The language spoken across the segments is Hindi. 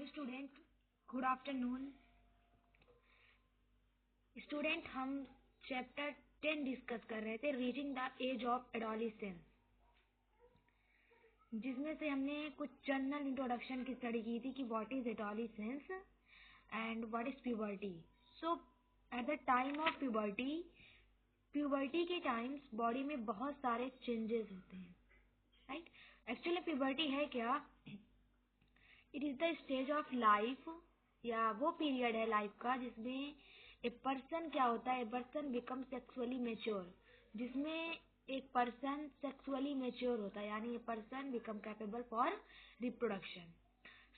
Student, good afternoon. स्टूडेंट, हम चैप्टर 10 डिस्कस कर रहे थे, reaching the age of adolescence, जिसमें से हमने कुछ जनरल इंट्रोडक्शन की स्टडी की थी कि what is adolescence and what is puberty. So eight the time of puberty के टाइम्स बॉडी में बहुत सारे चेंजेस होते हैं, राइट। एक्चुअली प्यूबर्टी है क्या? It is the stage of life, या वो पीरियड है लाइफ का जिसमें ए पर्सन क्या होता है, a person become sexually mature, जिसमें एक पर्सन सेक्सुअली मेच्योर होता है, यानी a person become capable for reproduction.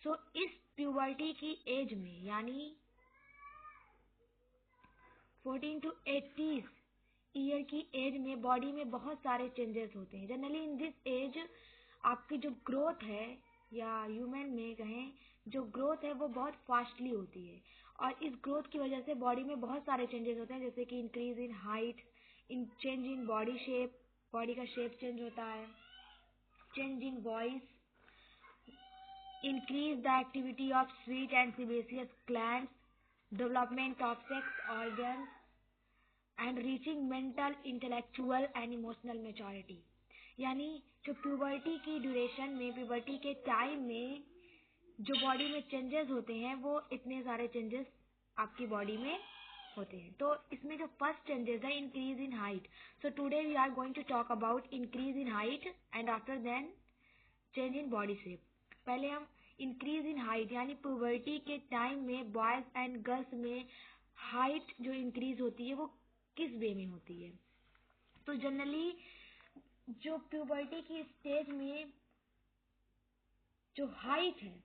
So इस प्यूबर्टी की एज में, यानी 14 to 80 ईयर की एज में बॉडी में बहुत सारे चेंजेस होते हैं। जनरली इन दिस एज आपकी जो ग्रोथ है, या ह्यूमन में कहें, जो ग्रोथ है वो बहुत फास्टली होती है, और इस ग्रोथ की वजह से बॉडी में बहुत सारे चेंजेस होते हैं, जैसे कि increase in height, in change in body shape, body का शेप चेंज होता है, change in voice, increase the activity of sweat and sebaceous glands, development of sex organs and reaching mental, intellectual and emotional maturity. यानी जो प्यूबर्टी की ड्यूरेशन में, प्यूबर्टी के टाइम में जो बॉडी में चेंजेस होते हैं, वो इतने सारे चेंजेस आपकी बॉडी में होते हैं। तो इसमें जो फर्स्ट चेंजेस है, increase in height. So today we are going to talk about increase in height and after then change in body shape. पहले हम इंक्रीज इन हाइट, यानी प्यूबर्टी के टाइम में बॉयज एंड गर्ल्स में हाइट जो इंक्रीज होती है वो किस वे में होती है। तो जनरली जो प्यूबर्टी की स्टेज में जो हाइट है,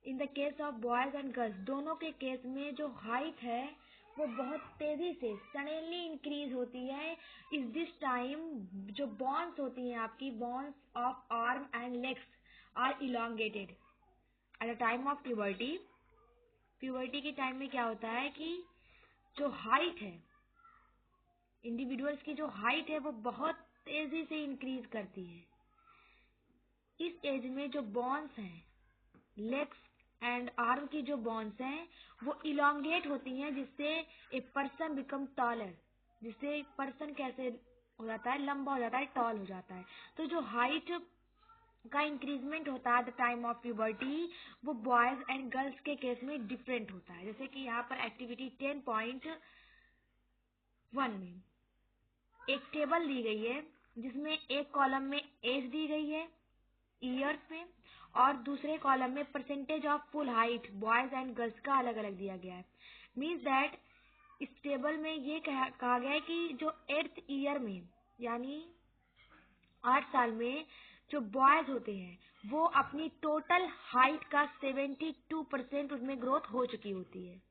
इन the case of boys and girls, दोनों के केस में जो हाइट है वो बहुत तेजी से सडनली इंक्रीज होती है। इस दिस टाइम जो बोन्स होती हैं आपकी, bones of arm and legs are elongated at the time of puberty. Puberty के टाइम में क्या होता है कि जो हाइट है, इंडिविजुअल्स की जो हाइट है वो बहुत तेजी से इंक्रीज करती है। इस एज में जो बोन्स हैं, लेग्स एंड आर्म की जो बोन्स हैं वो इलोंगेट होती हैं, जिससे एक पर्सन बिकम टॉलर, जिससे एक पर्सन कैसे हो जाता है, लंबा हो जाता है, टॉल हो जाता है। तो जो हाइट का इंक्रीजमेंट होता है द टाइम ऑफ प्यूबर्टी, वो बॉयज एंड गर्ल्स के केस में डिफरेंट होता है। जैसे कि यहाँ पर एक्टिविटी 10.1 में एक टेबल दी गई है, जिसमें एक कॉलम में एज दी गई है ईयर्स में, और दूसरे कॉलम में percentage of full height boys and girls का अलग अलग दिया गया है। मीन्स दैट इस टेबल में ये कहा गया है कि जो 8th ईयर में, यानी 8 साल में जो बॉयज होते हैं वो अपनी टोटल हाइट का 72% उसमें ग्रोथ हो चुकी होती है,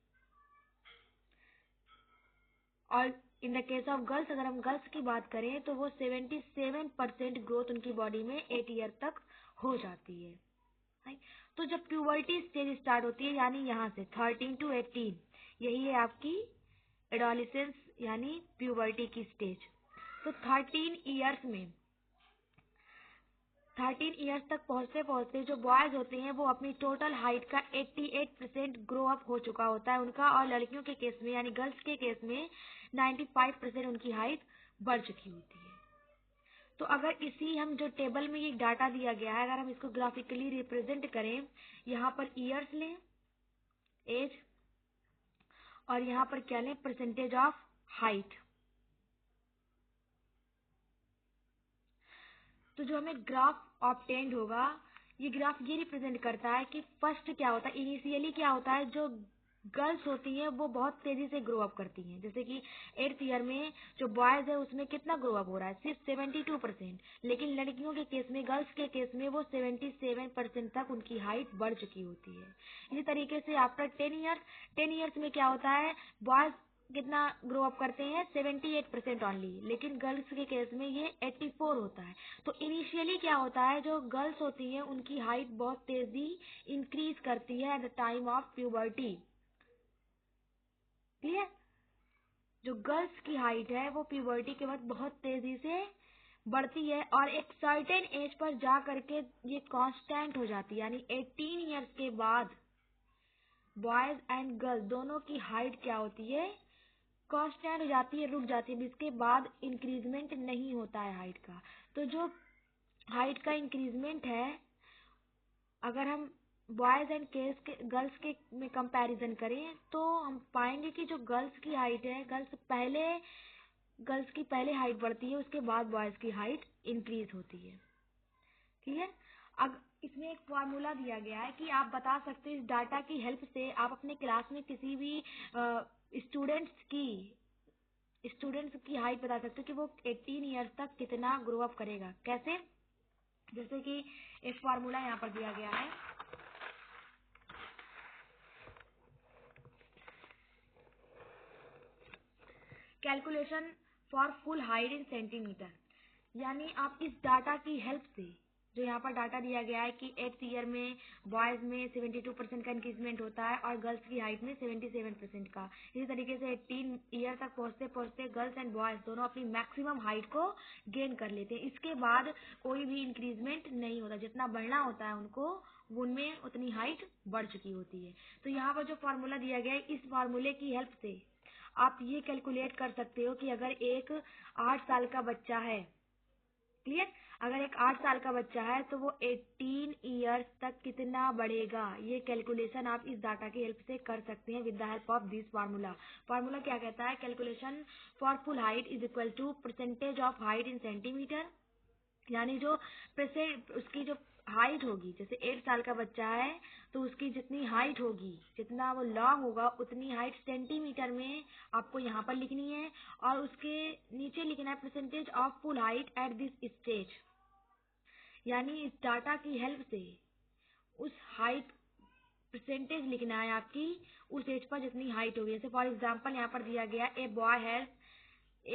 और इन द केस ऑफ गर्ल्स, अगर हम गर्ल्स की बात करें तो वो 77% ग्रोथ उनकी बॉडी में 8 ईयर तक हो जाती है। तो जब प्यूबर्टी स्टेज स्टार्ट होती है, यानी यहाँ से 13 to 18, यही है आपकी एडोलेसेंस यानी प्यूबर्टी की स्टेज। तो 13 इयर्स तक पहुंचते पहुंचते जो बॉयज होते हैं वो अपनी टोटल हाइट का 88% ग्रो अप हो चुका होता है उनका, और लड़कियों के केस में, यानी गर्ल्स के केस में 95% उनकी हाइट बढ़ चुकी होती है। तो अगर इसी हम जो टेबल में ये डाटा दिया गया है, अगर हम इसको ग्राफिकली रिप्रेजेंट करें, यहाँ पर ईयर्स लें, एज, और यहाँ पर क्या लें, परसेंटेज ऑफ हाइट, तो जो हमें ग्राफ ऑब्टेन्ड होगा, ये ग्राफ ये रिप्रेजेंट करता है कि फर्स्ट क्या होता है, इनिशियली क्या होता है, जो गर्ल्स होती हैं वो बहुत तेजी से ग्रो अप करती हैं। जैसे कि 8th ईयर में जो बॉयज है उसमें कितना ग्रो अप हो रहा है, सिर्फ 72%, लेकिन लड़कियों के केस में, गर्ल्स के केस में वो 77% तक उनकी हाइट बढ़ चुकी होती है। इसी तरीके से आफ्टर 10 ईयर्स में क्या होता है, बॉयज कितना ग्रो अप करते हैं, 78% ऑनली, लेकिन गर्ल्स के केस में ये 84 होता है। तो इनिशियली क्या होता है, जो गर्ल्स होती हैं उनकी हाइट बहुत तेजी इंक्रीज करती है eight the time of puberty. Clear? जो गर्ल्स की हाइट है वो प्यूबर्टी के बाद बहुत तेजी से बढ़ती है और एक सर्टेन एज पर जा करके ये कांस्टेंट हो जाती है, यानी 18 ईयर्स के बाद बॉयज एंड गर्ल्स दोनों की हाइट क्या होती है, कांस्टेंट हो जाती है, रुक जाती है, इसके बाद इंक्रीजमेंट नहीं होता है हाइट का। तो जो हाइट का इंक्रीजमेंट है, अगर हम बॉयज एंड गर्ल्स के में कंपैरिजन करें तो हम पाएंगे कि जो गर्ल्स की हाइट है, गर्ल्स की पहले हाइट बढ़ती है, उसके बाद बॉयज की हाइट इंक्रीज होती है। क्लियर? अब इसमें एक फॉर्मूला दिया गया है कि आप बता सकते हैं, इस डाटा की हेल्प से आप अपने क्लास में किसी भी स्टूडेंट्स की हाइट बता सकते हो कि वो 18 ईयर्स तक कितना ग्रो अप करेगा। कैसे? जैसे कि एक फॉर्मूला यहाँ पर दिया गया है, calculation for full height in centimetre. यानी आप इस डाटा की हेल्प से, जो यहाँ पर डाटा दिया गया है कि 8th ईयर में बॉयज में 72% का इंक्रीजमेंट होता है और गर्ल्स की हाइट में 77% का। इसी तरीके से 18 ईयर तक पहुँचते पहुँचते गर्ल्स एंड बॉयज दोनों अपनी मैक्सिमम हाइट को गेन कर लेते हैं। इसके बाद कोई भी इंक्रीजमेंट नहीं होता, जितना बढ़ना होता है उनको, उनमें उतनी हाइट बढ़ चुकी होती है। तो यहाँ पर जो फार्मूला दिया गया है, इस फार्मूले की हेल्प से आप ये कैलकुलेट कर सकते हो कि अगर एक 8 साल का बच्चा है, क्लियर, अगर एक 8 साल का बच्चा है तो वो 18 ईयर्स तक कितना बढ़ेगा, ये कैलकुलेशन आप इस डाटा की हेल्प से कर सकते हैं with the help of this formula. Formula क्या कहता है? Calculation for full height is equal to percentage of height in centimetre, यानी जो उसकी जो हाइट होगी, जैसे 8 साल का बच्चा है तो उसकी जितनी हाइट होगी, जितना वो लॉन्ग होगा, उतनी हाइट सेंटीमीटर में आपको यहाँ पर लिखनी है और उसके नीचे लिखना है percentage of full height at this stage. यानी इस डाटा की हेल्प से उस हाइट परसेंटेज लिखना है आपकी उस एज पर जितनी हाइट होगी। जैसे फॉर एग्जाम्पल यहाँ पर दिया गया, a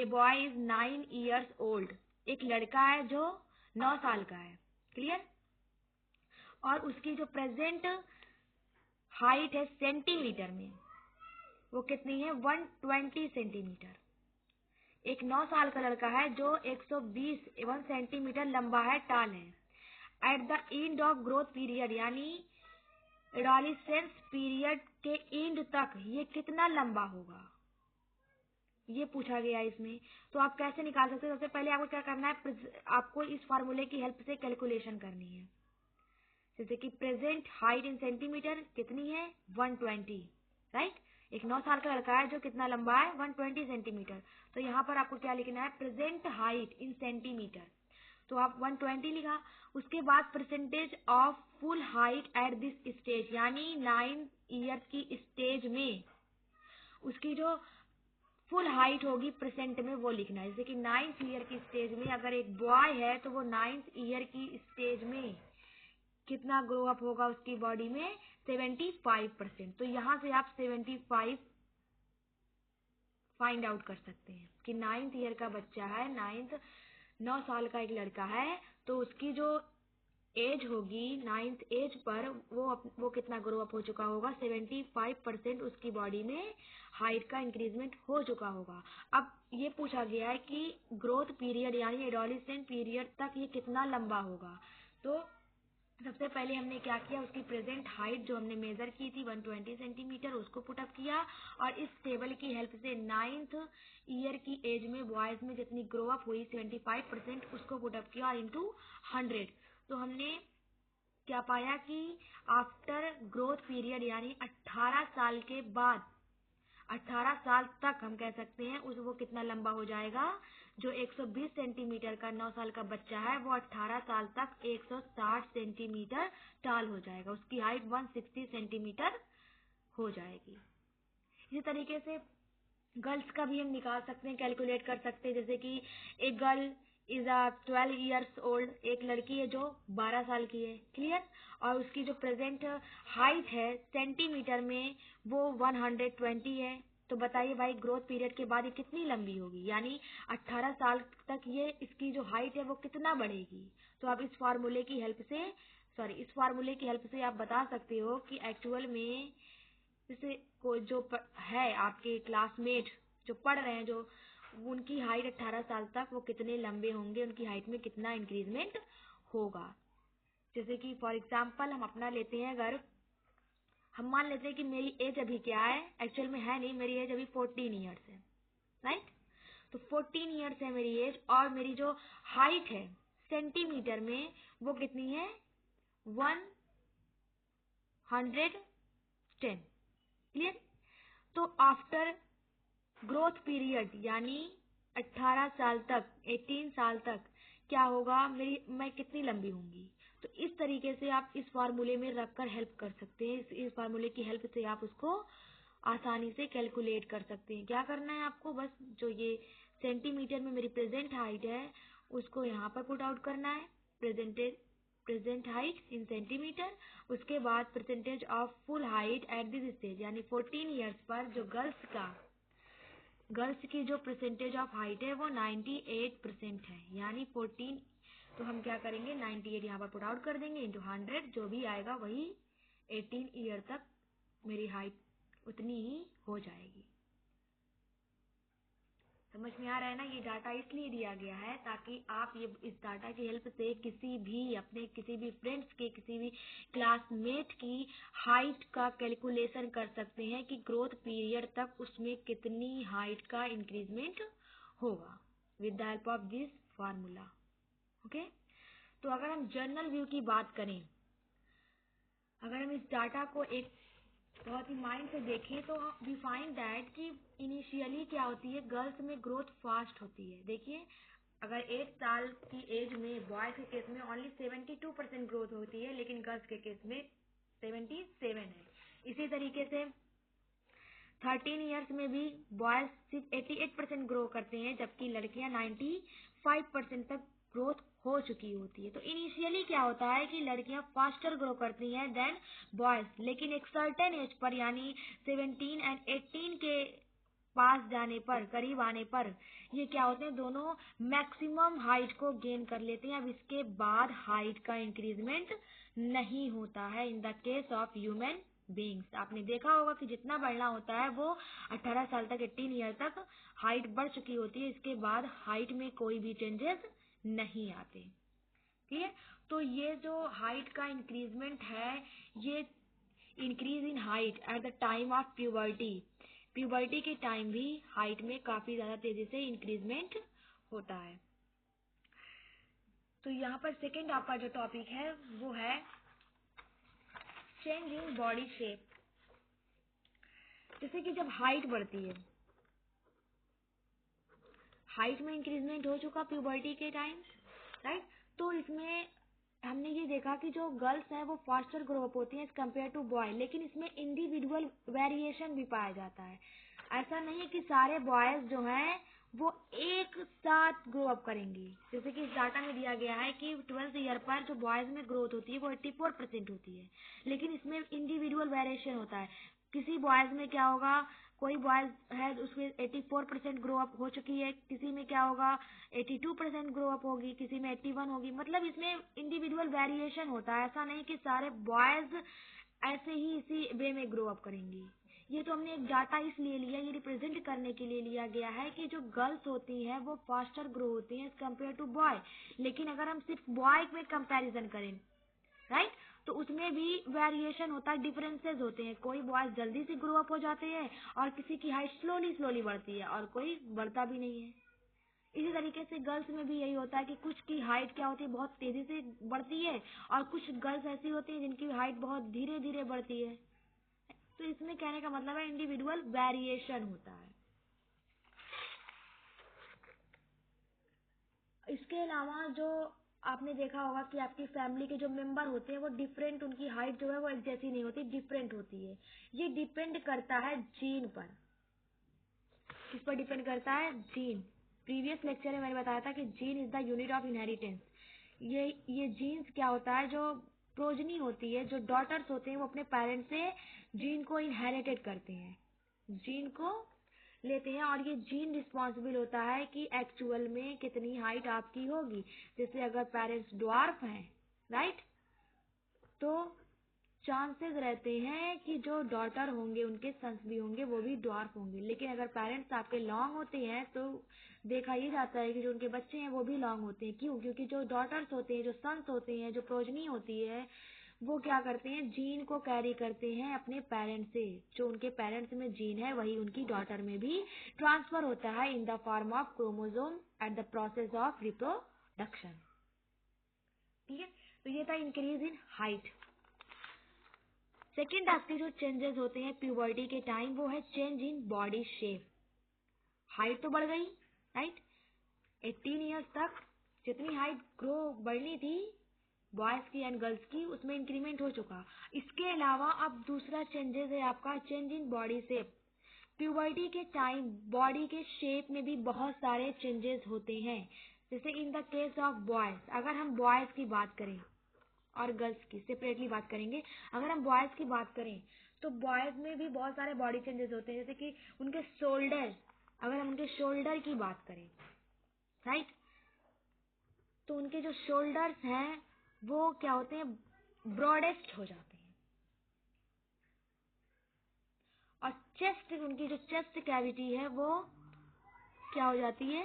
boy is 9 years old, एक लड़का है जो 9 साल का है, क्लियर, और उसकी जो प्रेजेंट हाइट है सेंटीमीटर में, वो कितनी है? 120 सेंटीमीटर। एक 9 साल का लड़का है जो 1 सेंटीमीटर लंबा है, टाल है। At the end of growth period, यानी एडोलेसेंस पीरियड के एंड तक ये कितना लंबा होगा, ये पूछा गया है इसमें। तो आप कैसे निकाल सकते हो? सबसे पहले आपको क्या करना है, आपको इस फार्मूले की हेल्प से कैलकुलेशन करनी है। जैसे कि प्रेजेंट हाइट इन सेंटीमीटर कितनी है? 120, राइट। एक 9 साल का लड़का है जो कितना लंबा है? 120 सेंटीमीटर। तो यहाँ पर आपको क्या लिखना है? प्रेजेंट हाइट इन सेंटीमीटर, तो आप 120 लिखा। उसके बाद percentage of full height at this stage, यानी 9 ईयर की स्टेज में उसकी जो फुल हाइट होगी परसेंट में वो लिखना है। जैसे कि 9th ईयर की स्टेज में अगर एक बॉय है तो वो 9th ईयर की स्टेज में कितना ग्रो अप होगा उसकी बॉडी में? 75%। तो यहाँ से आप 75 फाइंड आउट कर सकते हैं कि 9th ईयर का बच्चा है, 9 साल का एक लड़का है, तो उसकी जो एज होगी 9th एज पर वो कितना ग्रो अप हो चुका होगा? 75% उसकी बॉडी में हाइट का इंक्रीजमेंट हो चुका होगा। अब ये पूछा गया है कि ग्रोथ पीरियड यानी एडोलेसेंट पीरियड तक ये कितना लंबा होगा। तो सबसे पहले हमने क्या किया, उसकी प्रेजेंट हाइट जो हमने मेजर की थी 120 सेंटीमीटर, उसको पुटअप किया और इस टेबल की हेल्प से 9th ईयर की एज में बॉयज में जितनी ग्रो अप हुई 75% उसको पुटअप किया इंटू 100। तो हमने क्या पाया कि आफ्टर ग्रोथ पीरियड यानी 18 साल के बाद, 18 साल तक हम कह सकते हैं उस वो कितना लंबा हो जाएगा, जो 120 सेंटीमीटर का 9 साल का बच्चा है वो 18 साल तक 160 सेंटीमीटर टाल हो जाएगा, उसकी हाइट 160 सेंटीमीटर हो जाएगी। इसी तरीके से गर्ल्स का भी हम निकाल सकते हैं, कैलकुलेट कर सकते हैं। जैसे कि एक गर्ल इज 12 ईयर्स ओल्ड, एक लड़की है जो 12 साल की है, क्लियर, और उसकी जो प्रेजेंट हाइट है सेंटीमीटर में वो 120 है। तो बताइए भाई, ग्रोथ पीरियड के बाद ये कितनी लंबी होगी, यानी 18 साल तक ये इसकी जो हाइट है वो कितना बढ़ेगी। तो आप इस फार्मूले की हेल्प से आप बता सकते हो कि एक्चुअल में जैसे कोई जो है आपके क्लासमेट जो पढ़ रहे हैं, जो उनकी हाइट 18 साल तक वो कितने लंबे होंगे, उनकी हाइट में कितना इंक्रीजमेंट होगा। जैसे कि फॉर एग्जाम्पल हम अपना लेते हैं, अगर हम मान लेते हैं कि मेरी एज अभी क्या है, एक्चुअल में है नहीं, मेरी एज अभी 14 ईयर्स है, राइट। तो 14 ईयर्स है मेरी एज, और मेरी जो हाइट है सेंटीमीटर में वो कितनी है, 110। क्लियर। तो आफ्टर ग्रोथ पीरियड यानी 18 साल तक, 18 साल तक क्या होगा, मैं कितनी लंबी होंगी। तो इस तरीके से आप इस फार्मूले में रखकर हेल्प कर सकते हैं, इस फार्मूले की हेल्प से आप उसको आसानी से कैलकुलेट कर सकते हैं। क्या करना है आपको, बस जो ये सेंटीमीटर में मेरी प्रेजेंट हाइट है उसको यहाँ पर पुट आउट करना है, प्रेजेंट हाइट इन सेंटीमीटर। उसके बाद percentage of full height at this stage यानी 14 ईयर्स पर जो गर्ल्स की जो परसेंटेज ऑफ हाइट है वो 98% है, यानी 14। तो हम क्या करेंगे, 98 यहाँ पर पुट आउट कर देंगे इंटू 100, जो भी आएगा वही 18 ईयर तक मेरी हाइट उतनी ही हो जाएगी। समझ में आ रहा है ना। ये डाटा इसलिए दिया गया है ताकि आप ये इस डाटा की हेल्प से अपने किसी भी फ्रेंड्स के, किसी भी क्लासमेट की हाइट का कैलकुलेशन कर सकते हैं कि ग्रोथ पीरियड तक उसमें कितनी हाइट का इंक्रीजमेंट होगा with the help of this formula. Okay. तो अगर हम जनरल व्यू की बात करें, अगर हम इस डाटा को एक बहुत ही माइंड से देखें तो वी फाइंड दैट कि इनिशियली क्या होती है, गर्ल्स में ग्रोथ फास्ट होती है। देखिए, अगर 8 साल की एज में बॉयज के केस में ओनली 72% ग्रोथ होती है, लेकिन गर्ल्स के केस में 77 है। इसी तरीके से 13 ईयर्स में भी बॉयज सिर्फ 88% ग्रो करते हैं, जबकि लड़कियां 95% तक ग्रोथ हो चुकी होती है। तो इनिशियली क्या होता है कि लड़कियां फास्टर ग्रो करती हैं देन बॉयज, लेकिन एक सर्टेन एज पर यानी 17 एंड 18 के पास जाने पर, करीब आने पर ये क्या होते हैं, दोनों मैक्सिमम हाइट को गेन कर लेते हैं। अब इसके बाद हाइट का इंक्रीजमेंट नहीं होता है इन the case of human beings. आपने देखा होगा कि जितना बढ़ना होता है वो 18 साल तक, 18 ईयर तक हाइट बढ़ चुकी होती है, इसके बाद हाइट में कोई भी चेंजेस नहीं आते। ठीक है। तो ये जो हाइट का इंक्रीजमेंट है, ये increase in height eight the time of puberty के टाइम भी हाइट में काफी ज्यादा तेजी से इंक्रीजमेंट होता है। तो यहाँ पर सेकेंड आपका जो टॉपिक है वो है चेंज इन बॉडी शेप। जैसे कि जब हाइट बढ़ती है, हाइट में इंक्रीजमेंट हो चुका प्यूबर्टी के टाइम, राइट। तो इसमें हमने ये देखा कि जो गर्ल्स है वो फास्टर ग्रो अप होती हैं एज कम्पेयर टू बॉय, लेकिन इसमें इंडिविजुअल वेरिएशन भी पाया जाता है। ऐसा नहीं है कि सारे बॉयज जो हैं वो एक साथ ग्रो अप करेंगे। जैसे कि इस डाटा में दिया गया है कि 12th ईयर पर जो बॉयज में ग्रोथ होती है वो 84% होती है, लेकिन इसमें इंडिविजुअल वेरिएशन होता है। किसी बॉयज में क्या होगा, कोई बॉयज है उसमें 84% ग्रो अप हो चुकी है, किसी में क्या होगा 82% ग्रो अप होगी, किसी में 81 होगी। मतलब इसमें इंडिविजुअल वेरिएशन होता है, ऐसा नहीं कि सारे बॉयज ऐसे ही इसी वे में ग्रो अप करेंगी। ये तो हमने एक डाटा इसलिए लिया, ये रिप्रेजेंट करने के लिए लिया गया है कि जो गर्ल्स होती हैं वो फास्टर ग्रो होती हैं कंपेयर टू बॉय। लेकिन अगर हम सिर्फ बॉय में कंपैरिजन करें, राइट, तो उसमें भी वेरिएशन होता है, डिफरेंसेस होते हैं। कोई बॉयज जल्दी से ग्रो अप हो जाते हैं और किसी की हाइट स्लोली बढ़ती है और कोई बढ़ता भी नहीं है। इसी तरीके से गर्ल्स में भी यही होता है कि कुछ की हाइट क्या होती है, बहुत तेजी से बढ़ती है, और कुछ गर्ल्स ऐसी होती हैं जिनकी हाइट बहुत धीरे धीरे बढ़ती है। तो इसमें कहने का मतलब है इंडिविजुअल वेरिएशन होता है। इसके अलावा जो आपने देखा होगा कि आपकी फैमिली के जो मेंबर होते हैं वो डिफरेंट, उनकी हाइट जो है वो एक जैसी नहीं होती, डिफरेंट होती है। ये डिपेंड करता है जीन पर। किस पर डिपेंड करता है? जीन। प्रीवियस लेक्चर में मैंने बताया था कि gene is the unit of inheritance. ये जीन्स क्या होता है, जो प्रोजनी होती है, जो डॉटर्स होते हैं वो अपने पेरेंट्स से जीन को इनहेरिटेड करते हैं, जीन को लेते हैं, और ये जीन रिस्पॉन्सिबल होता है कि एक्चुअल में कितनी हाइट आपकी होगी। जैसे अगर पेरेंट्स ड्वार्फ हैं, राइट, तो चांसेस रहते हैं कि जो डॉटर होंगे उनके सन्स भी होंगे वो भी ड्वार्फ होंगे। लेकिन अगर पेरेंट्स आपके लॉन्ग होते हैं तो देखा ये जाता है कि जो उनके बच्चे हैं वो भी लॉन्ग होते हैं। क्यों? क्योंकि जो डॉटर्स होते हैं, जो सन्स होते हैं, जो प्रोजनी होती है, वो क्या करते हैं, जीन को कैरी करते हैं अपने पेरेंट्स से। जो उनके पेरेंट्स में जीन है वही उनकी डॉटर में भी ट्रांसफर होता है in the form of chromosome at the process of reproduction. ठीक है, तो ये था इंक्रीज इन हाइट। सेकेंड आपके जो चेंजेस होते हैं प्यूबर्टी के टाइम वो है change in body shape. Height तो बढ़ गई, राइट। 18 ईयर्स तक जितनी हाइट ग्रो बढ़नी थी बॉयज की एंड गर्ल्स की उसमें इंक्रीमेंट हो चुका। इसके अलावा अब दूसरा चेंजेस है आपका change in body shape. Puberty के टाइम बॉडी के शेप में भी बहुत सारे चेंजेस होते हैं। जैसे in the case of boys, अगर हम बॉयज की बात करें और गर्ल्स की सेपरेटली बात करेंगे, अगर हम बॉयज की बात करें तो बॉयज में भी बहुत सारे बॉडी चेंजेस होते हैं। जैसे कि उनके शोल्डर, अगर हम उनके शोल्डर की बात करें, राइट, तो उनके जो शोल्डर्स हैं वो क्या होते हैं, ब्रॉडेस्ट हो जाते हैं। और चेस्ट, उनकी जो चेस्ट कैविटी है वो क्या हो जाती है,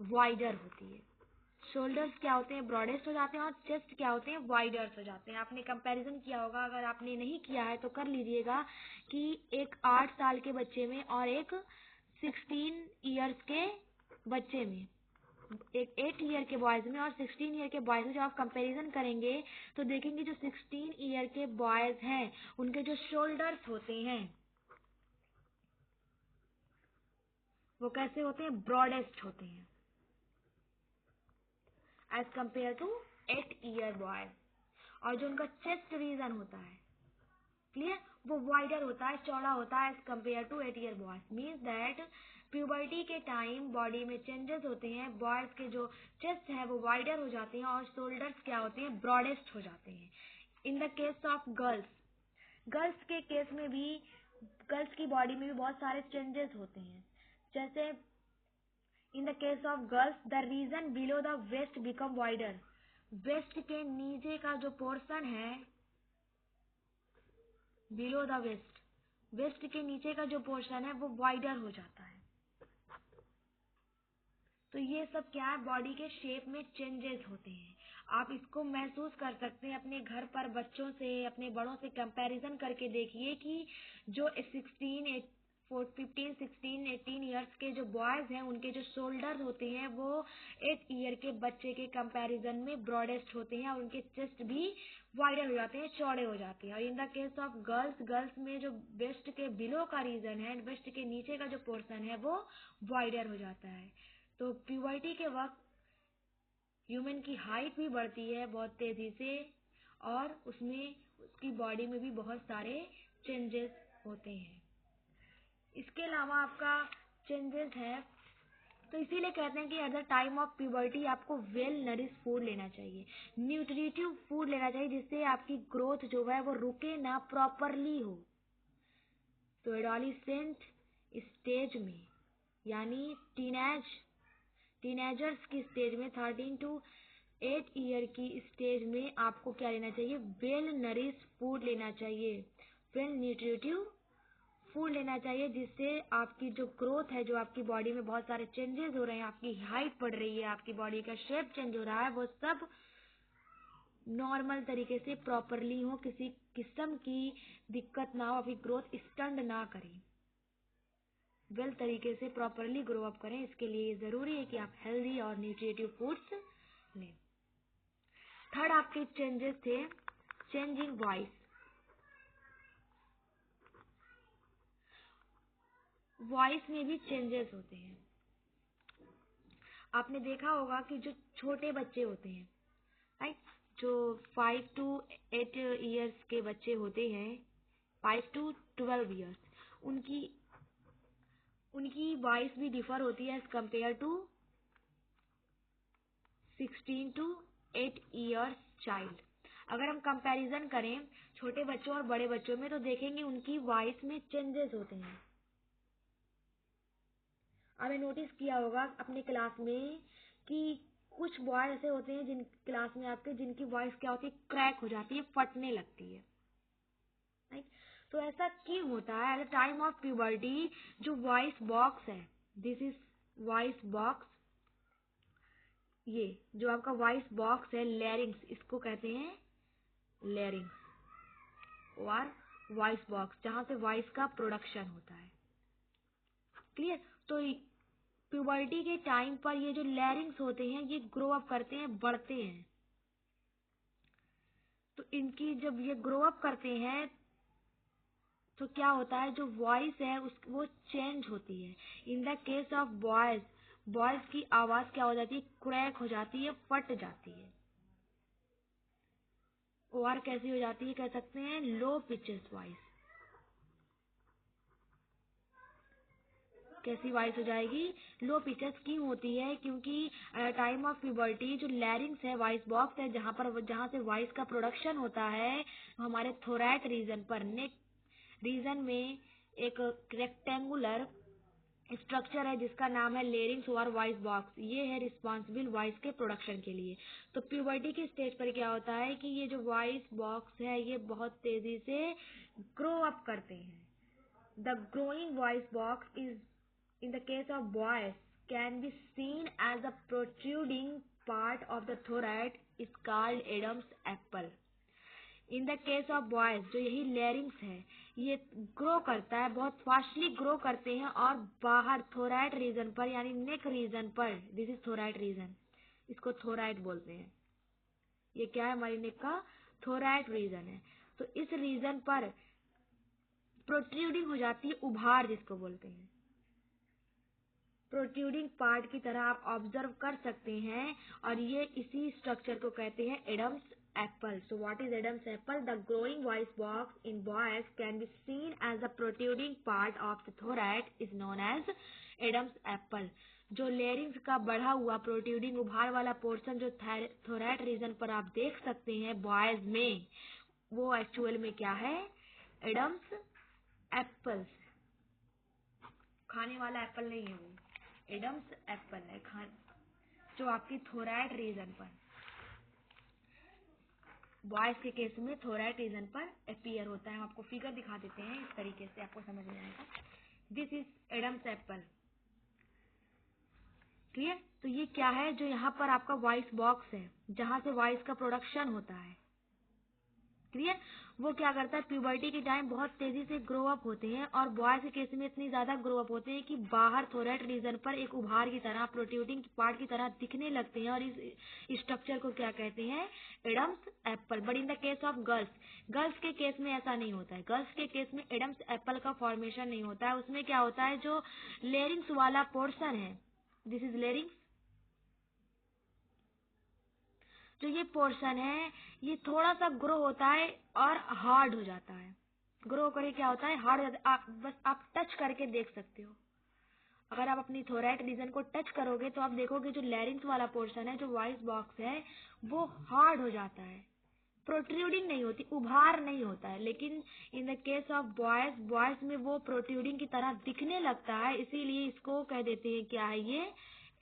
वाइडर होती है। शोल्डर्स क्या होते हैं, ब्रॉडेस्ट हो जाते हैं, और चेस्ट क्या होते हैं, वाइडर्स हो जाते हैं। आपने कंपैरिजन किया होगा, अगर आपने नहीं किया है तो कर लीजिएगा कि एक 8 साल के बच्चे में और एक 16 ईयर्स के बच्चे में, एक 8 ईयर के बॉयज में और 16 ईयर के बॉयज में जब आप कंपैरिजन करेंगे तो देखेंगे जो 16 ईयर के बॉयज हैं उनके जो शोल्डर्स होते हैं वो कैसे होते हैं, ब्रॉडेस्ट होते हैं as compare to 8 year boys. और जो उनका चेस्ट रीजन होता है, क्लियर, वो वाइडर होता है, चौड़ा होता है as compare to 8 year boys. Means that puberty के टाइम बॉडी में चेंजेस होते हैं। बॉयज के जो चेस्ट है वो वाइडर हो जाते हैं और शोल्डर्स क्या होते हैं, ब्रॉडेस्ट हो जाते हैं। इन the case of girls, girls के केस में भी, गर्ल्स की बॉडी में भी बहुत सारे चेंजेस होते हैं। जैसे in the case of girls the region below the waist become wider. Waist के नीचे का जो पोर्शन है, बिलो द वेस्ट, वेस्ट के नीचे का जो पोर्शन है वो वाइडर हो जाता है। तो ये सब क्या है, बॉडी के शेप में चेंजेस होते हैं। आप इसको महसूस कर सकते हैं अपने घर पर बच्चों से, अपने बड़ों से कंपैरिजन करके देखिए कि जो 15, 16, 18 ईयर्स के जो बॉयज हैं उनके जो शोल्डर होते हैं वो 8 ईयर के बच्चे के कंपैरिजन में ब्रॉडेस्ट होते हैं और उनके चेस्ट भी वाइडर हो जाते हैं, चौड़े हो जाते हैं। और इन the case of girls, girls में जो वेस्ट के बिलो का रीजन है, वेस्ट के नीचे का जो पोर्शन है वो वाइडर हो जाता है। तो प्यूबर्टी के वक्त ह्यूमन की हाइट भी बढ़ती है बहुत तेजी से और उसमें उसकी बॉडी में भी बहुत सारे चेंजेस होते हैं। इसके अलावा आपका चेंजेस है, तो इसीलिए कहते हैं कि eight the time of puberty आपको वेल नरिश फूड लेना चाहिए, न्यूट्रिटिव फूड लेना चाहिए जिससे आपकी ग्रोथ जो है वो रुके ना, प्रॉपरली हो। तो एडोलेसेंट स्टेज में यानी टीनेजर्स की स्टेज में 13 टू 8 ईयर की स्टेज में आपको क्या लेना चाहिए, वेल नरिश फूड लेना चाहिए, वेल न्यूट्रिटिव फूड लेना चाहिए जिससे आपकी जो ग्रोथ है, जो आपकी बॉडी में बहुत सारे चेंजेस हो रहे हैं, आपकी हाइट बढ़ रही है, आपकी बॉडी का शेप चेंज हो रहा है, वो सब नॉर्मल तरीके से प्रॉपरली हो, किसी किस्म की दिक्कत ना हो, आपकी ग्रोथ स्टंट ना करे, वेल तरीके से प्रॉपरली ग्रो अप करें। इसके लिए जरूरी है कि आप हेल्दी और न्यूट्रिटिव फूड्स लें। थर्ड आपके चेंजेस थे चेंजिंग वॉइस। वॉइस में भी चेंजेस होते हैं। आपने देखा होगा कि जो छोटे बच्चे होते हैं, राइट, जो 5 टू 8 ईयर्स के बच्चे होते हैं, 5 टू 12 ईयर्स, उनकी उनकी वॉइस भी डिफर होती है as compare to 16 to 8 years child. अगर हम कंपैरिजन करें छोटे बच्चों और बड़े बच्चों में तो देखेंगे उनकी वॉइस में चेंजेस होते हैं। आपने नोटिस किया होगा अपने क्लास में कि कुछ बॉय ऐसे होते हैं जिन क्लास में आपके जिनकी वॉइस क्या होती है, क्रैक हो जाती है, फटने लगती है। राइट। तो ऐसा क्यों होता है? Eight the time of puberty जो वॉइस बॉक्स है, दिस इज वॉइस बॉक्स, ये जो आपका वॉइस बॉक्स है लैरिंग्स, इसको कहते हैं लैरिंग्स और वॉइस बॉक्स, जहां से वॉइस का प्रोडक्शन होता है। क्लियर? तो प्यूबर्टी के टाइम पर ये जो लैरिंग्स होते हैं ये ग्रो अप करते हैं, बढ़ते हैं। तो इनकी जब ये ग्रो अप करते हैं तो क्या होता है, जो वॉइस है वो चेंज होती है। इन the case of boys, boys की आवाज क्या हो जाती है, क्रैक हो जाती है, फट जाती है। और कैसी हो जाती है, कह सकते हैं लो पिचेस वॉइस। कैसी वॉइस हो जाएगी, लो पिचेस। क्यों होती है? क्योंकि टाइम ऑफ प्यूबर्टी जो लैरिंग्स है, वॉइस बॉक्स है, जहां से वॉइस का प्रोडक्शन होता है, हमारे थोरैक रीजन पर, नेक रीजन में एक रेक्टेंगुलर स्ट्रक्चर है जिसका नाम है लेरिंग्स और वॉइस बॉक्स। ये है रिस्पॉन्सिबल वॉइस के प्रोडक्शन के लिए। तो प्यूबर्टी की स्टेज पर क्या होता है कि ये जो वॉइस बॉक्स है ये बहुत तेजी से ग्रो अप करते हैं। The growing voice box is in the case of boys can be seen as a protruding part of the thorax is called Adam's apple. In the case of boys जो यही लैरिंग्स है ये ग्रो करता है, बहुत फास्टली ग्रो करते हैं और बाहर थोराइड रीजन पर यानी नेक रीजन पर, दिस इज थोराइड रीजन, इसको थोराइड बोलते हैं। ये क्या है, हमारी नेक का थोराइड रीजन है। तो इस रीजन पर प्रोट्रूडिंग हो जाती है, उभार जिसको बोलते हैं, प्रोट्रूडिंग पार्ट की तरह आप ऑब्जर्व कर सकते हैं। और ये इसी स्ट्रक्चर को कहते हैं Adam's apple. So what is Adam's apple? The growing voice box in boys can be seen as the protruding part of the thorax is known as Adam's apple. जो लेरिंग्स का बढ़ा हुआ प्रोट्रूडिंग उभार वाला पोर्शन जो थोरैक रीजन पर आप देख सकते हैं बॉयज में, वो एक्चुअल में क्या है, एडम्स एप्पल्स। खाने वाला एप्पल नहीं है, वो एडम्स एप्पल है, जो आपकी थोराइड रीजन पर, बॉयज के केस में थोराइड रीजन पर अपीयर होता है। हम आपको फिगर दिखा देते हैं, इस तरीके से आपको समझ में आएगा। This is Adam's Apple. Clear? तो ये क्या है, जो यहाँ पर आपका वॉइस बॉक्स है जहां से वॉइस का प्रोडक्शन होता है। क्लियर? वो क्या करता है, प्यूबर्टी के टाइम बहुत तेजी से ग्रो अप होते हैं और बॉयज के केस में इतनी ज्यादा ग्रो अप होते हैं कि बाहर थोरैक रीजन पर एक उभार की तरह, प्रोट्रूडिंग पार्ट की तरह दिखने लगते हैं। और इस स्ट्रक्चर को क्या कहते हैं, Adam's Apple. But in the case of girls, girls के केस में ऐसा नहीं होता है। गर्ल्स के केस में एडम्स एप्पल का फॉर्मेशन नहीं होता है। उसमें क्या होता है, जो लेरिंग्स वाला पोर्शन है, दिस इज लेरिंग्स, जो ये पोर्शन है ये थोड़ा सा ग्रो होता है और हार्ड हो जाता है। ग्रो करे क्या होता है, हार्ड हो जाता है। आप बस आप टच करके देख सकते हो। अगर आप अपनी थोरैक रीजन को टच करोगे तो आप देखोगे जो लैरिंग्स वाला पोर्शन है, जो वॉइस बॉक्स है, वो हार्ड हो जाता है, प्रोट्रूडिंग नहीं होती, उभार नहीं होता है। लेकिन इन the case of boys, boys में वो प्रोट्रूडिंग की तरह दिखने लगता है, इसीलिए इसको कह देते हैं क्या है, ये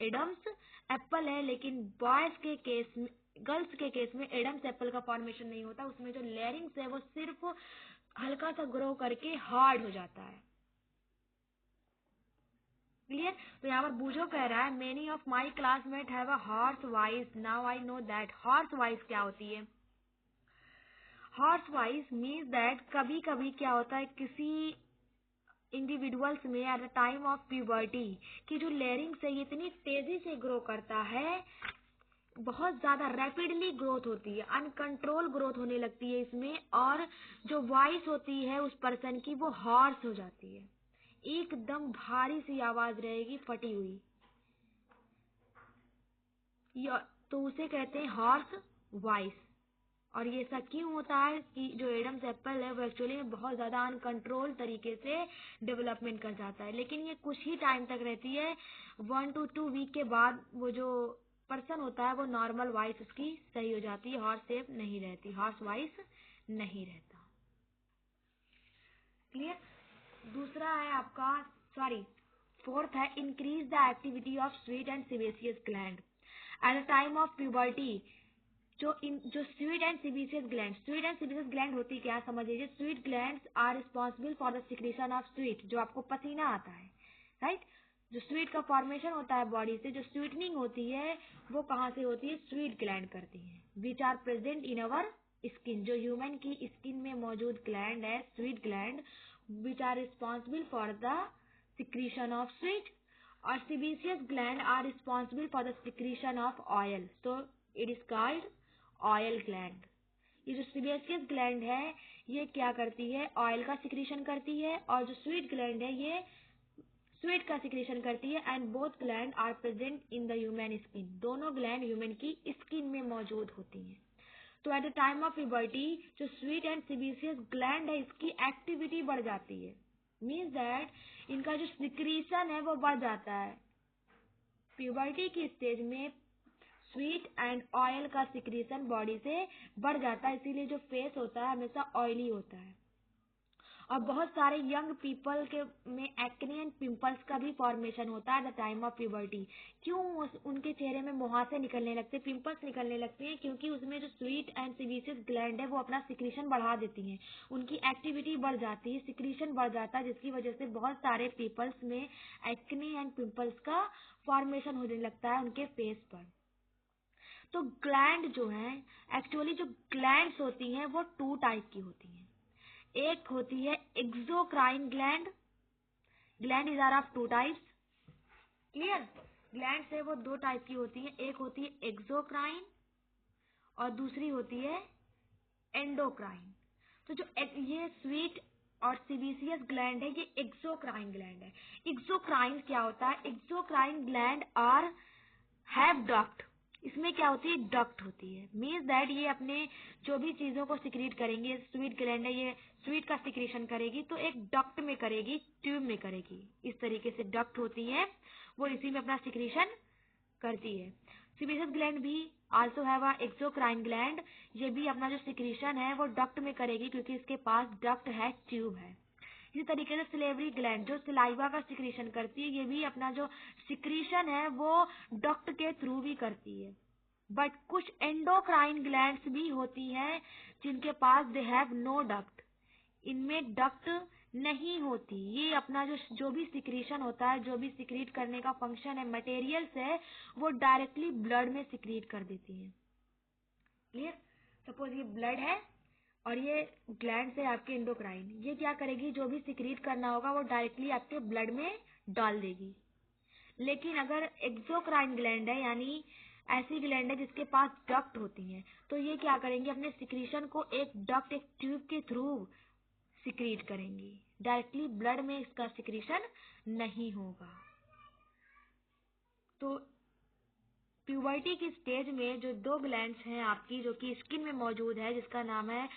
एडम्स एप्पल है। लेकिन बॉयज के केस में, गर्ल्स के केस में एडम्स एप्पल का फॉर्मेशन नहीं होता। उसमें जो लैरिंग्स है वो सिर्फ हल्का सा ग्रो करके हार्ड हो जाता है। क्लियर? तो यहाँ पर बूझो कह रहा है, many of my classmate have a horse voice, now I know that. Horse voice क्या होती है? हॉर्स वॉइस मीन्स दैट कभी कभी क्या होता है, किसी इंडिविजुअल्स में eight the time of puberty की जो लेरिंग्स है ये इतनी तेजी से ग्रो करता है, बहुत ज्यादा रैपिडली ग्रोथ होती है, अनकंट्रोल ग्रोथ होने लगती है इसमें। और जो वॉइस होती है उस पर्सन की वो हॉर्स हो जाती है, एकदम भारी सी आवाज रहेगी, फटी हुई। तो उसे कहते हैं हॉर्स वॉइस। और ये ऐसा क्यों होता है कि जो एडम्स एप्पल है वो एक्चुअली में बहुत ज्यादा अनकंट्रोल तरीके से डेवलपमेंट कर जाता है। लेकिन ये कुछ ही टाइम तक रहती है, 1 to 2 वीक के बाद वो जो पर्सन होता है वो नॉर्मल वॉइस उसकी सही हो जाती है, हॉर्स शेप नहीं रहती, हॉर्स वॉइस नहीं रहता। क्लियर? दूसरा है आपका, सॉरी, फोर्थ है increase the activity of sweat and sebaceous gland at the time of puberty. जो स्वीट एंड सीबेसियस ग्लैंड होती क्या समझ लीजिए। Sweat glands are responsible for the secretion of sweat, जो आपको पसीना आता है, राइट। जो स्वीट का फॉर्मेशन होता है बॉडी से, जो स्वीटनिंग होती है वो कहाँ से होती है, स्वीट ग्लैंड करती है, which are present in our skin. जो ह्यूमन की स्किन में मौजूद ग्लैंड है, sweat gland, which are responsible for the secretion of sweat. और sebaceous gland are responsible for the secretion of oil, so it is called oil gland. ये जो सीबेसियस ग्लैंड है ये क्या करती है, ऑयल का सिक्रीशन करती है, और जो स्वीट ग्लैंड है ये स्वीट का सिक्रीशन करती है। And both gland are present in the human skin, दोनों ग्लैंड ह्यूमन की स्किन में मौजूद होती हैं। तो at the time of puberty जो स्वीट एंड सीबेसियस ग्लैंड है इसकी एक्टिविटी बढ़ जाती है, मीन्स दैट इनका जो सिक्रीशन है वो बढ़ जाता है। प्यूबर्टी की स्टेज में स्वीट एंड ऑयल का सिक्रीशन बॉडी से बढ़ जाता है, इसीलिए जो फेस होता है हमेशा ऑयली होता है। और बहुत सारे यंग पीपल के में एक्ने एंड पिंपल्स का भी फॉर्मेशन होता है eight the time of puberty. क्यों उनके चेहरे में मुहासे निकलने लगते, पिंपल्स निकलने लगते हैं, क्योंकि उसमें जो स्वीट एंड सीबेसियस ग्लैंड है वो अपना सिक्रीशन बढ़ा देती हैं, उनकी एक्टिविटी बढ़ जाती है, सिक्रीशन बढ़ जाता है, जिसकी वजह से बहुत सारे पीपल्स में एक्ने एंड पिंपल्स का फॉर्मेशन होने लगता है उनके फेस पर। तो ग्लैंड जो है, एक्चुअली जो ग्लैंड्स होती हैं वो टू टाइप की होती हैं। एक होती है exocrine gland, gland is are of two types, clear. Gland है वो दो टाइप की होती है, एक होती है एक्सोक्राइन और दूसरी होती है एंडोक्राइन। तो जो ये स्वीट और सीबेसियस ग्लैंड है ये एक्सोक्राइन ग्लैंड है। एक्सोक्राइन क्या होता है, exocrine gland are have duct, इसमें क्या होती है, डक्ट होती है, मीन्स दैट ये अपने जो भी चीजों को सिक्रीट करेंगे, स्वीट ग्लैंड है ये स्वीट का सिक्रीशन करेगी तो एक डक्ट में करेगी, ट्यूब में करेगी, इस तरीके से डक्ट होती है, वो इसी में अपना सिक्रीशन करती है। सीबेसियस ग्लैंड भी also have a exocrine gland, ये भी अपना जो सिक्रीशन है वो डक्ट में करेगी क्योंकि इसके पास डक्ट है, ट्यूब है। इसी तरीके से सिलेवरी ग्लैंड जो सिलाइवा का सिक्रीशन करती है, ये भी अपना जो सिक्रीशन है वो डक्ट के थ्रू भी करती है। बट कुछ एंडोक्राइन ग्लैंड्स भी होती हैं जिनके पास दे हैव नो डक्ट, इनमें डक्ट नहीं होती, ये अपना जो भी सिक्रीशन होता है, जो भी सिक्रीट करने का फंक्शन है मटेरियल्स है, वो डायरेक्टली ब्लड में सिक्रीट कर देती है, क्लियर। सपोज ये ब्लड है और ये ग्लैंड है आपके एंडोक्राइन, ये क्या करेगी, जो भी सिक्रीट करना होगा वो डायरेक्टली आपके ब्लड में डाल देगी। लेकिन अगर एक्सोक्राइन ग्लैंड है यानी ऐसी ग्लैंड है जिसके पास डक्ट होती है, तो ये क्या करेंगे, अपने सिक्रीशन को एक डक्ट, एक ट्यूब के थ्रू सिक्रीट करेंगी, डायरेक्टली ब्लड में इसका सिक्रीशन नहीं होगा। तो प्यूबर्टी की स्टेज में जो दो ग्लैंड्स हैं आपकी जो कि स्किन में मौजूद है, जिसका नाम है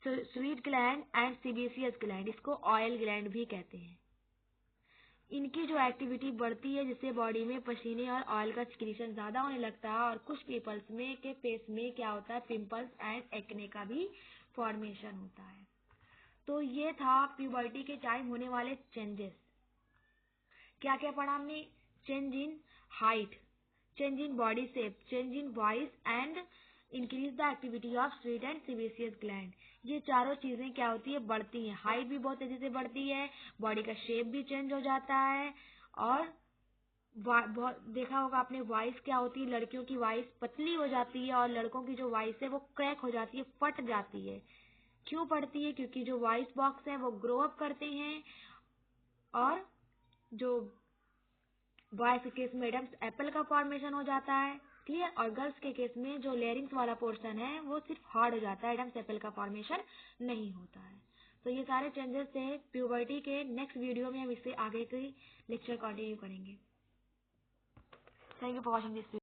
sweat gland and sebaceous gland, इसको ऑयल ग्लैंड भी कहते हैं। इनकी जो एक्टिविटी बढ़ती है जिससे बॉडी में पसीने और ऑयल का सिक्रीशन ज्यादा होने लगता है, और कुछ पीपल्स में के फेस में क्या होता है, पिंपल्स एंड एक्ने का भी फॉर्मेशन होता है। तो ये था प्यूबर्टी के टाइम होने वाले चेंजेस। क्या क्या पढ़ा हमने, change in height, change in body shape, change in voice and increase the activity of sweat and sebaceous gland. ये चारों चीजें क्या होती है, बढ़ती हैं, हाइट भी बहुत तेजी से बढ़ती है, बॉडी का शेप भी चेंज हो जाता है, और बहुत देखा होगा आपने वॉइस क्या होती है, लड़कियों की वॉइस पतली हो जाती है और लड़कों की जो वॉइस है वो क्रैक हो जाती है, फट जाती है। क्यों पड़ती है, क्योंकि जो वॉइस बॉक्स है वो ग्रो अप करते हैं, और जो बॉयज के केस में एडम्स एप्पल का फॉर्मेशन हो जाता है, क्लियर। और गर्ल्स के केस में जो लेरिंग्स वाला पोर्शन है वो सिर्फ हार्ड हो जाता है, एडम्स एप्पल का फॉर्मेशन नहीं होता है। तो ये सारे चेंजेस थे प्यूबर्टी के। नेक्स्ट वीडियो में हम इससे आगे के लेक्चर कंटिन्यू करेंगे। Thank you for watching this.